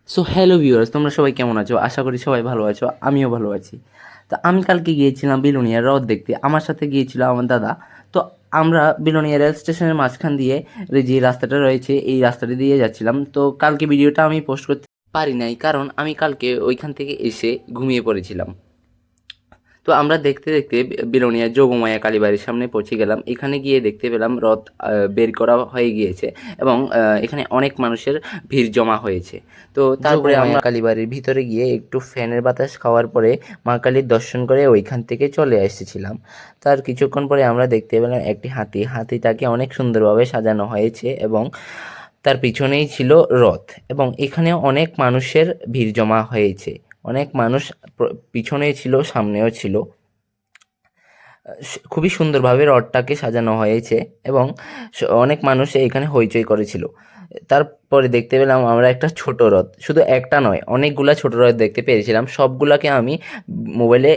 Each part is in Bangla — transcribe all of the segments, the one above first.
সো হ্যালো ভিউয়ার্স, তোমরা সবাই কেমন আছো? আশা করি সবাই ভালো আছো, আমিও ভালো আছি। তো আমি কালকে গিয়েছিলাম বিলোনিয়া হ্রদ দেখতে, আমার সাথে গিয়েছিল আমার দাদা। তো আমরা বিলোনিয়া রেল স্টেশনের মাঝখান দিয়ে যে রাস্তাটা রয়েছে এই রাস্তাটা দিয়ে যাচ্ছিলাম। তো কালকে ভিডিওটা আমি পোস্ট করতে পারি নাই, কারণ আমি কালকে ওইখান থেকে এসে ঘুমিয়ে পড়েছিলাম। তো আমরা দেখতে দেখতে বিলোনিয়া যোগমায়া কালীবাড়ির সামনে পৌঁছে গেলাম। এখানে গিয়ে দেখতে পেলাম রথ বের করা হয়ে গিয়েছে এবং এখানে অনেক মানুষের ভিড় জমা হয়েছে। তো তারপরে আমরা কালীবাড়ির ভিতরে গিয়ে একটু ফ্যানের বাতাস খাওয়ার পরে মা কালীর দর্শন করে ওইখান থেকে চলে এসেছিলাম। তার কিছুক্ষণ পরে আমরা দেখতে পেলাম একটি হাতিটাকে অনেক সুন্দরভাবে সাজানো হয়েছে এবং তার পিছনেই ছিল রথ, এবং এখানে অনেক মানুষের ভিড় জমা হয়েছে। অনেক মানুষ পিছনেই ছিল, সামনেও ছিল। খুবই সুন্দরভাবে রথটাকে সাজানো হয়েছে এবং অনেক মানুষ এখানে হইচই করেছিল। তারপরে দেখতে পেলাম আমরা একটা ছোট রথ, শুধু একটা নয় অনেকগুলা ছোট রথ দেখতে পেয়েছিলাম, সবগুলাকে আমি মোবাইলে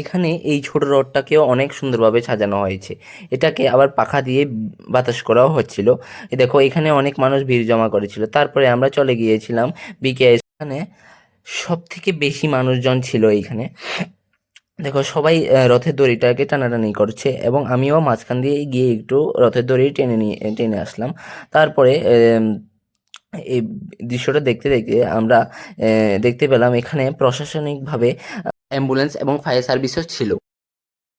এখানে এই ছোট রথটাকেও অনেক সুন্দরভাবে সাজানো হয়েছে। এটাকে আবার পাখা দিয়ে বাতাস করাও হচ্ছিল। দেখো এখানে অনেক মানুষ ভিড় জমা করেছিল। তারপরে আমরা চলে গিয়েছিলাম বিকেএস। এখানে সব থেকে বেশি মানুষজন ছিল এইখানে। দেখো সবাই রথের দড়িটাকে টানাটানি করছে এবং আমিও মাঝখান দিয়ে গিয়ে একটু রথের দড়ি টেনে আসলাম। তারপরে এই দৃশ্যটা দেখতে দেখতে আমরা দেখতে পেলাম এখানে প্রশাসনিকভাবে অ্যাম্বুলেন্স এবং ফায়ার সার্ভিসও ছিল।